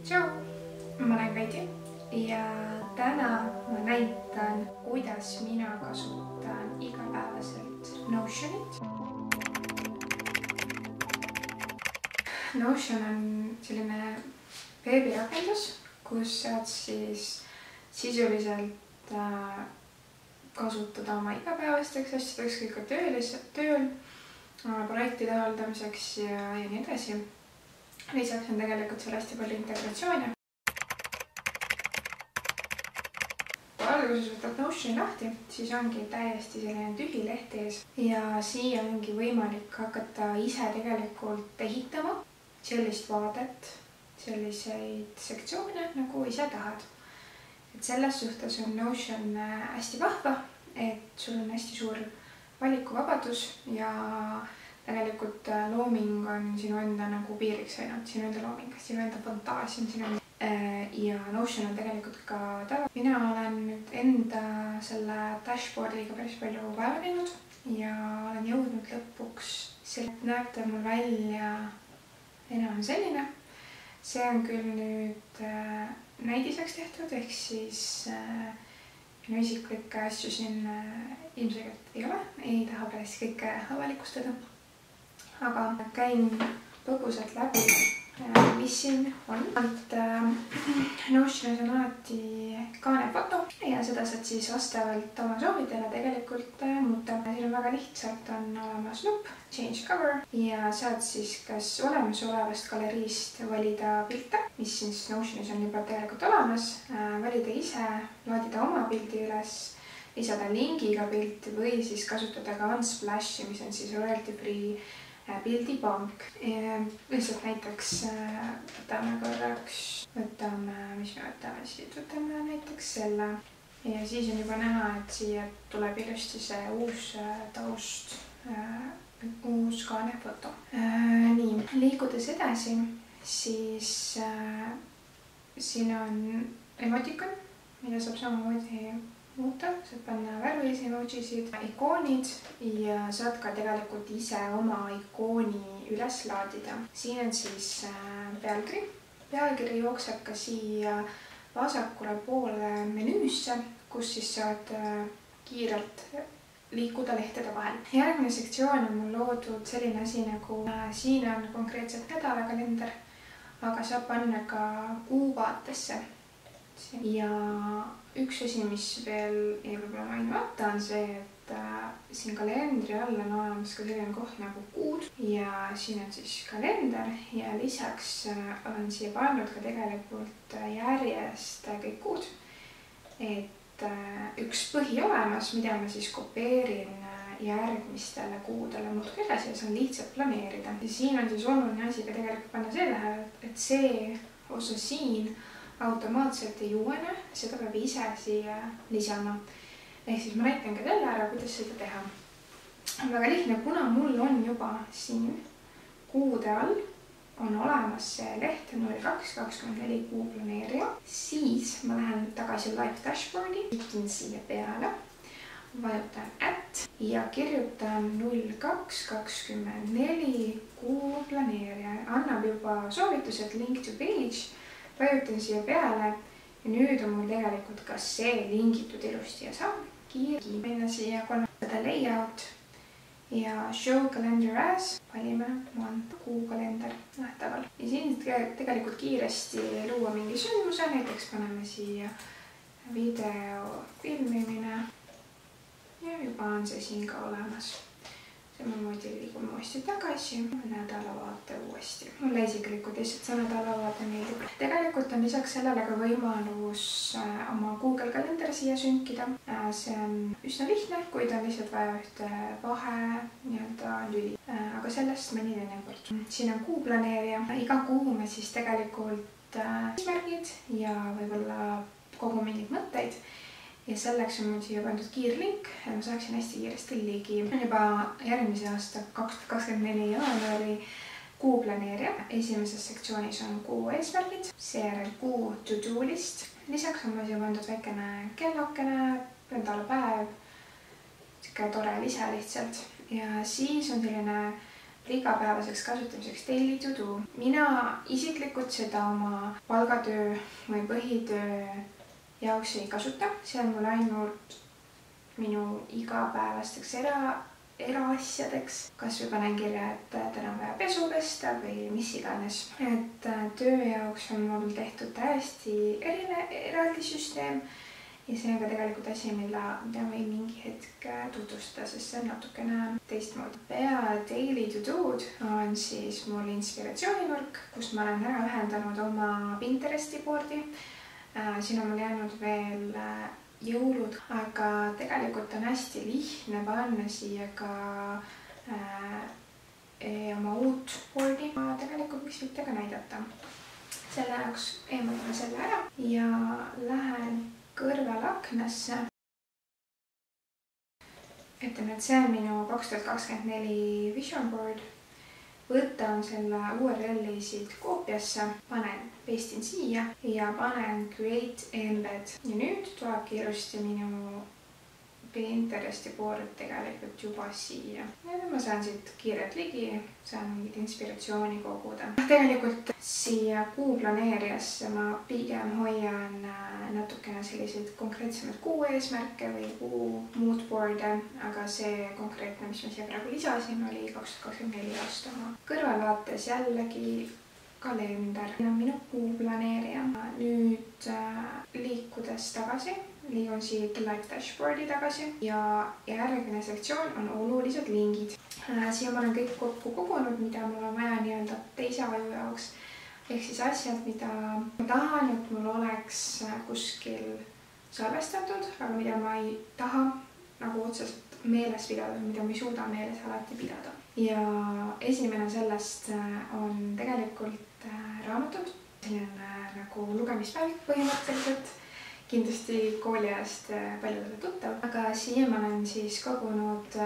Tšau! Ma olen Kaidi ja täna ma näitan, kuidas mina kasutan igapäevaselt Notionit. Notion on selline veebirakendus, kus saad siis sisuliselt kasutada oma igapäevasteks asjadeks, kõik ka tööl, projektide haldamiseks ja nii edasi. Lisaks on tegelikult seal hästi palju integratsioone. Kui alguses võtad Notioni lahti, siis ongi täiesti selline tühi leht ees ja siia ongi võimalik hakata ise tegelikult ehitama sellist vaadet, selliseid sektsioone, nagu ise tahad. Et selles suhtes on Notion hästi vahva, et sul on hästi suur valikuvabadus ja tegelikult looming on sinu enda nagu piiriks ainult, sinu enda looming, sinu enda fantaasia on sinu enda. Ja Notion on tegelikult ka tava. Mina olen nüüd enda selle dashboardiga päris palju vaeva näinud ja olen jõudnud lõpuks sellelt näeb mul välja enam selline. See on küll nüüd näidiseks tehtud, ehk siis minu isiklikke asju siin ilmselgelt ei ole, ei taha päris kõike avalikustada. Aga käin põgusalt läbi, mis siin on. Notionis on alati kaanefoto ja seda saad siis vastavalt oma soovidele tegelikult muuta. Siin on väga lihtsalt on olemas nupp, change cover ja saad siis kas olemasolevast galeriist valida pilte, mis siis Notionis on juba tegelikult olemas, valida ise, laadida oma pildi üles, lisada lingiga pilti või siis kasutada ka Unsplashi, mis on siis royalty free pildipank. Lihtsalt näiteks võtame korraks, mis me võtame siit, võtame näiteks selle ja siis on juba näha, et siia tuleb ilusti see uus taust, uus kaanefoto. Nii, liikudes edasi, siis siin on emotikon, mida saab samamoodi muuta, saad panna värvilisi emojisid, ikoonid ja saad ka tegelikult ise oma ikooni üles laadida. Siin on siis pealkiri. Pealkiri jookseb ka siia vasakule poole menüüsse, kus siis saad kiirelt liikuda lehtede vahel. Järgmine sektsioon on mul loodud selline asi nagu siin on konkreetselt nädalakalender, aga saab panna ka kuuvaatesse. Ja üks asi, mis veel ei võib-olla mainimata, on see, et siin kalendri all on olemas ka selline koht nagu kuud ja siin on siis kalender ja lisaks olen siia pannud ka tegelikult järjest kõik kuud. Et üks põhi olemas, mida ma siis kopeerin järgmistele kuudele muudkui edasi ja see on lihtsalt planeerida. Ja siin on siis oluline asi ka tegelikult panna selle, et see osa siin automaatselt ei uuene, seda peab ise siia lisama. Ehk siis ma näitan ka teile ära, kuidas seda teha. Väga lihtne, kuna mul on juba siin kuude all on olemas see leht 0224 kuu planeerija, siis ma lähen tagasi live dashboardi, liikin siia peale, vajutan at ja kirjutan 0224 kuu planeerija. Annab juba soovitused link to page. Vajutan siia peale ja nüüd on mul tegelikult ka see lingitud ilusti ja saab kiirgi minna siia kolmanda layout ja show calendar as, valime kuu kalender nähtaval. Ja siin tegelikult kiiresti luua mingi sündmuse, näiteks paneme siia video filmimine ja juba on see siin ka olemas. Samamoodi liigume uuesti tagasi, nädalavaate uuesti. Mulle isiklikult lihtsalt see nädalavaate meeldib. Tegelikult on lisaks sellele ka võimalus oma Google kalender siia sünkida. See on üsna lihtne, kuid on lihtsalt vaja ühte lüli. Aga sellest mõni teinekord. Siin on kuuplaneerija. Iga kuu me siis tegelikult eesmärgid ja võib-olla kogu mingid mõtteid. Ja selleks on mul siia pandud kiirlink ja ma saaksin hästi kiiresti ligi. On juba järgmise aasta 2024 jaanuari kuu planeerija. Esimeses sektsioonis on kuu eesmärgid, seejärel kuu to-do list. Lisaks on mul siia pandud väikene kellakene, nädalapäev, siuke tore lisa lihtsalt. Ja siis on selline igapäevaseks kasutamiseks daily to do. Mina isiklikult seda oma palgatöö või põhitöö jaoks ei kasuta. See on mul ainult minu igapäevasteks eraasjadeks. Kas või panen kirja, et täna on vaja pesu pesta või mis iganes. Et töö jaoks on mul tehtud täiesti eraldi süsteem. Ja see on ka tegelikult asi, mida võin mingi hetk tutvustada, sest see on natukene teistmoodi. Peale daily to do'd on siis mul inspiratsioonimärk, kus ma olen ära ühendanud oma Pinteresti board'i. Siin on mul jäänud veel jõulud, aga tegelikult on hästi lihtne panna siia ka oma uut board'i. Ma tegelikult võiks mitte ka näidata. Selle jaoks eemaldame selle ära ja lähen kõrvalaknasse. Ütlen, et see on minu 2024 vision board. Võtan selle URL-i siit koopiasse, panen, pastin siia ja panen create embed. Ja nüüd tulebki ilusti minu Pinteresti board tegelikult juba siia. Ja ma saan siit kiirelt ligi, saan mingit inspiratsiooni koguda. Tegelikult siia kuu planeerijasse ma pigem hoian natukene selliseid konkreetsemad kuu eesmärke või kuu mood board'e, aga see konkreetne, mis ma siia praegu lisasin, oli 2024 aasta oma. Kõrvalvaates jällegi kalender ja minu kuu planeerija. Nüüd liikudes tagasi, liigun siit live dashboardi tagasi ja järgmine sektsioon on olulised lingid. Siia ma olen kõik kokku kogunud, mida mul on vaja nii-öelda teise aju jaoks. Ehk siis asjad, mida ma tahan, et mul oleks kuskil salvestatud, aga mida ma ei taha nagu otseselt meeles pidada, mida ma ei suuda meeles alati pidada. Ja esimene sellest on tegelikult raamatud. See on nagu lugemispäev põhimõtteliselt. Kindlasti kooli ajast paljudele tuttav, aga siia ma olen siis kogunud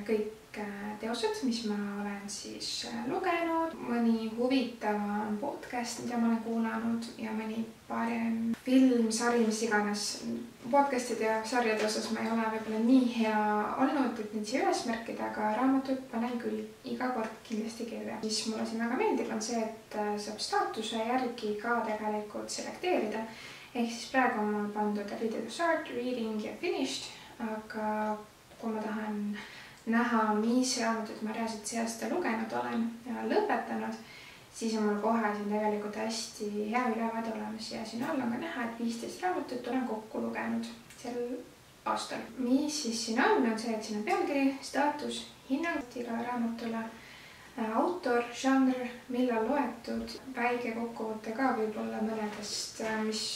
kõik teosed, mis ma olen siis lugenud, mõni huvitavam podcast, mida ma olen kuulanud ja mõni parem film, sari, mis iganes. Podcastide ja sarjade osas ma ei ole võib-olla nii hea olnud, et neid siia üles märkida, aga raamatud panen küll iga kord kindlasti kirja. Mis mulle siin väga meeldib on see, et saab staatuse järgi ka tegelikult selekteerida. Ehk siis praegu on mul pandud read to start, reading ja finished, aga kui ma tahan näha, mis raamatud ma reaalselt see aasta lugenud olen ja lõpetanud, siis on mul kohe siin tegelikult hästi hea ülevaade olemas ja siin all on ka näha, et 15 raamatut olen kokku lugenud sel aastal. Mis siis siin on see, et siin on pealkiri, staatus, hinnang iga raamatule, autor, žanr, millal loetud, väike kokkuvõte ka võib-olla mõnedest, mis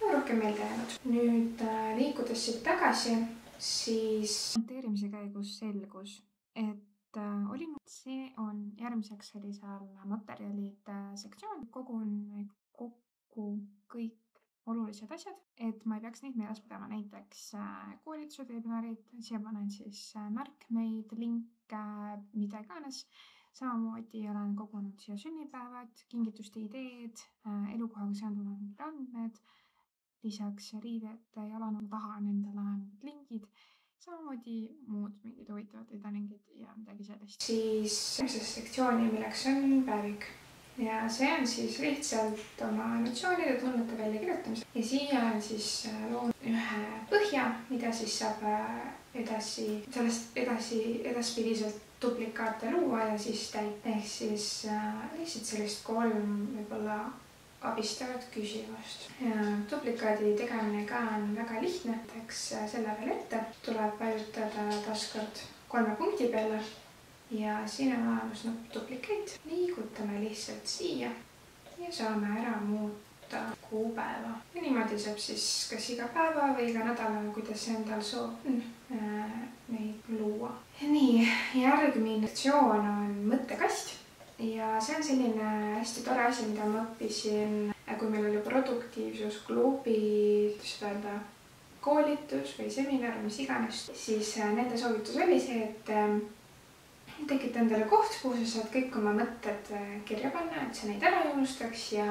rohkem meelde jäänud. Nüüd liikudes siit tagasi, siis monteerimise käigus selgus, et see on järgmiseks sellisel materjalide sektsioon. Kogun kokku kõik olulised asjad, et ma ei peaks neid meeles pidama. Näiteks koolitused, webinarid, siia panen siis märkmeid, linke, mida iganes. Samamoodi olen kogunud siia sünnipäevad, kingituste ideed, elukohaga seonduvad andmed, lisaks riidete jalanõu taha on endale lingid, samamoodi muud mingid huvitavad riidalingid ja midagi sellist. Siis järgmises sektsiooni, milleks on päevik. Ja see on siis lihtsalt oma emotsioonide tunnete väljakirjutamise. Ja siia on siis loonud ühe põhja, mida siis saab edaspidiselt duplikaate luua ja siis täita. Ehk siis lihtsalt sellist 3 võib-olla abistavat küsimust. Duplikaadi tegemine ka on väga lihtne. Näiteks selle veel ette tuleb vajutada taaskord 3 punkti peale ja siin on olemas nupp duplicate. Liigutame lihtsalt siia ja saame ära muuta kuupäeva. Ja niimoodi saab siis kas iga päeva või iga nädala, kuidas endal soov neid luua. Nii, järgmine sektsioon on mõttekast. Ja see on selline hästi tore asi, mida ma õppisin, kui meil oli produktiivsusklubi koolitus või seminar, mis iganes. Siis nende soovitus oli see, et tekita endale koht, kuhu sa saad kõik oma mõtted kirja panna, et sa neid ära ei unustaks ja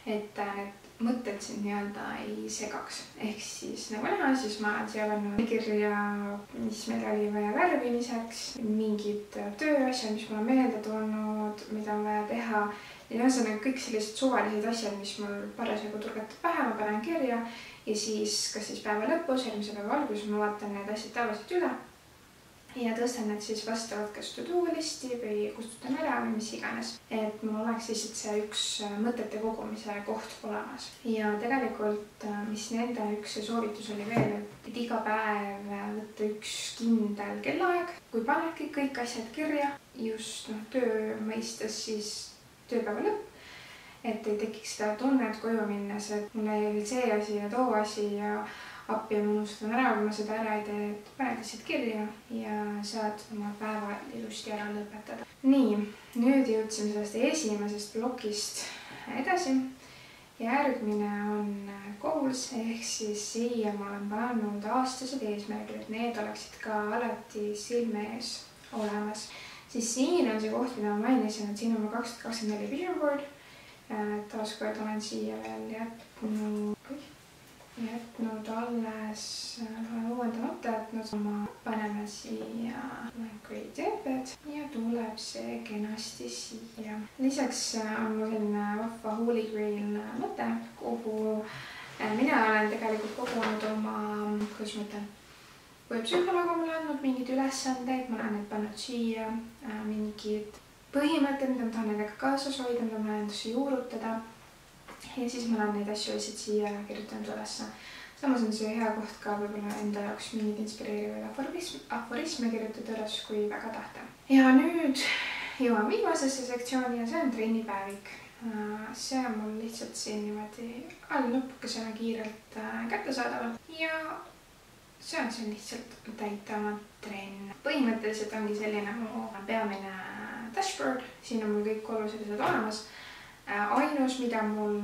et need mõtted sind nii-öelda ei segaks. Ehk siis nagu näha, siis ma olen siia pannud kirja, mis meil oli vaja värvimiseks, mingid tööasjad, mis mul on meelde tulnud, mida on vaja teha. Ja ühesõnaga kõik sellised suvalised asjad, mis mul parasjagu turgatab pähe, ma panen kirja ja siis kas siis päeva lõpus, eelmise päeva alguses ma vaatan need asjad tavaliselt üle ja tõstan need siis vastavalt kas to-do listi või kustutan ära või mis iganes. Et mul oleks lihtsalt see üks mõtete kogumise koht olemas. Ja tegelikult, mis nende üks soovitus oli veel, et iga päev võtta üks kindel kellaaeg. Kui panedki kõik asjad kirja, just töö mõistes siis tööpäeva lõpp, et ei tekiks seda tunnet koju minnes, et mul ei veel see asi ja too asi ja appi ja ma unustan ära, kui ma seda ära ei tee, et paned lihtsalt kirja ja saad oma päeva ilusti ära lõpetada. Nii, nüüd jõudsime sellest esimesest plokist edasi. Järgmine on goals, ehk siis siia ma olen pannud aastased eesmärgid, et need oleksid ka alati silme ees olemas. Siis siin on see koht, mida ma mainisin, et siin on 2024 vision board. Taaskord olen siia veel jätnud alles uuendamata, et ma paneme siia great diabet ja tuleb see kenasti siia. Lisaks on mul selline vahva holy grail mõte, kuhu mina olen tegelikult kogunud oma, kuidas ma ütlen, kui psühholoog on mulle andnud mingid ülesandeid, ma olen neid pannud siia mingid põhimõtted, mida ma tahan nendega kaasas hoida, mida ma tahan endasse juurutada. Ja siis ma olen neid asju lihtsalt siia kirjutanud ülesse. Samas on see hea koht ka võib-olla enda jaoks mingid inspireerivaid aforisme kirjutada üles, kui väga tahta. Ja nüüd jõuan viimasesse sektsiooni ja see on trennipäevik. See on mul lihtsalt siin niimoodi all nupukesena kiirelt kättesaadaval ja see on siin lihtsalt täita oma trenn. Põhimõtteliselt ongi selline mu peamine dashboard. Siin on mul kõik olulised olemas. Ainus, mida mul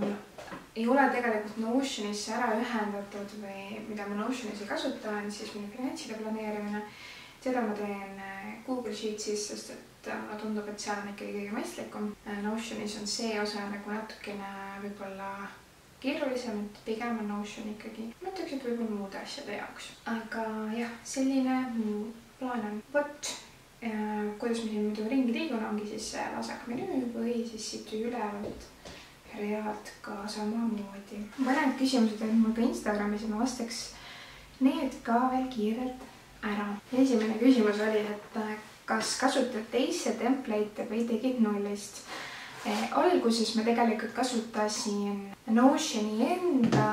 ei ole tegelikult Notionisse ära ühendatud või mida ma Notionis ei kasuta, on siis minu finantside planeerimine. Seda ma teen Google Sheetsis, sest et mulle tundub, et seal on ikkagi kõige mõistlikum. Notionis on see osa nagu natukene võib-olla keerulisem, et pigem on Notion ikkagi. Ma ütleks, et võib-olla muude asjade jaoks. Aga jah, selline mu plaan on. Vot, kuidas ma siin muidu ringi liigun, ongi siis vasak menüü või siis siit ülevalt read ka samamoodi. Mõned küsimused olid mul ka Instagramis ja ma vastaks need ka veel kiirelt ära. Esimene küsimus oli, et kas kasutad teise template'e või tegid nullist? Alguses ma tegelikult kasutasin Notioni enda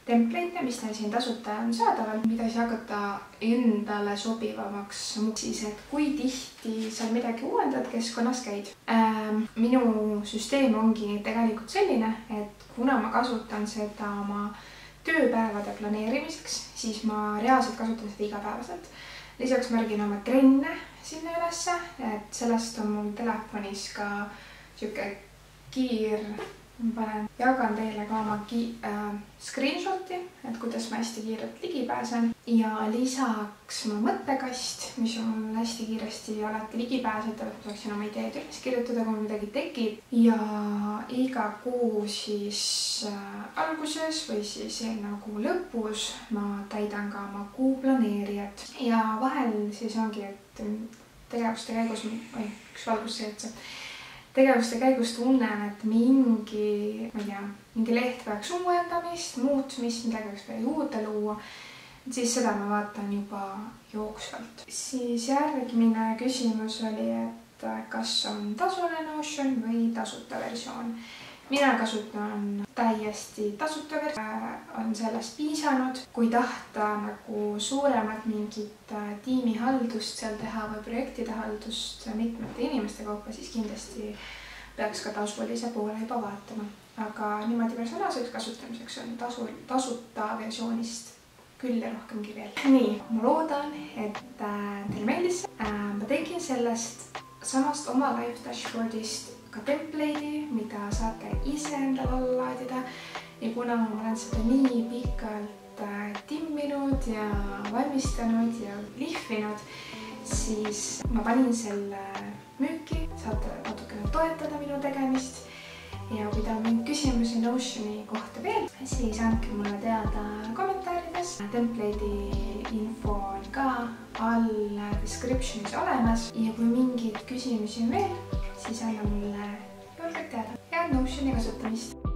template'e, mis neil siin tasuta on saadaval, mida siis hakata endale sobivamaks siis, et kui tihti seal midagi uuendad keskkonnas käid. Minu süsteem ongi tegelikult selline, et kuna ma kasutan seda oma tööpäevade planeerimiseks, siis ma reaalselt kasutan seda igapäevaselt. Lisaks märgin oma trenne sinna ülesse, et sellest on mul telefonis ka siuke jagan teile ka oma screenshoti, et kuidas ma hästi kiirelt ligi pääsen. Ja lisaks mu mõttekast, mis on mul hästi kiiresti alati ligipääsetav, et ma saaksin oma ideed üles kirjutada, kui midagi tekib. Ja iga kuu siis alguses või siis eelneva kuu lõpus ma täidan ka oma kuu planeerijat. Ja vahel siis ongi, et tegevuste käigus, üks valgus see, et tegevuste käigus tunnen, et mingi leht vajaks uuendamist, muutmist, midagi võiks veel juurde luua, siis seda ma vaatan juba jooksvalt. Siis järgmine küsimus oli, et kas on tasuline Notion või tasuta versioon. Mina kasutan täiesti tasuta versioon, on sellest piisanud. Kui tahta nagu suuremat mingit tiimihaldust seal teha või projektide haldust mitmete inimeste kaupa, siis kindlasti peaks ka tasulise poole juba vaatama. Aga niimoodi personaalseks kasutamiseks on tasuta versioonist küll ja rohkemgi veel. Nii, ma loodan, et teile meeldis. Ma tegin sellest samast oma live dashboardist ka template'i, mida saate ise endale alla laadida. Ja kuna ma olen seda nii pikalt timminud ja valmistanud ja lihvinud, siis ma panin selle müüki, saate natukene toetada minu tegemist. ja kui teil on mingeid küsimusi Notioni kohta veel, siis andke mulle teada kommentaarides. Template'i info on ka all descriptionis olemas ja kui mingeid küsimusi on veel, siis anna mulle julgelt teada. Head Notioni kasutamist!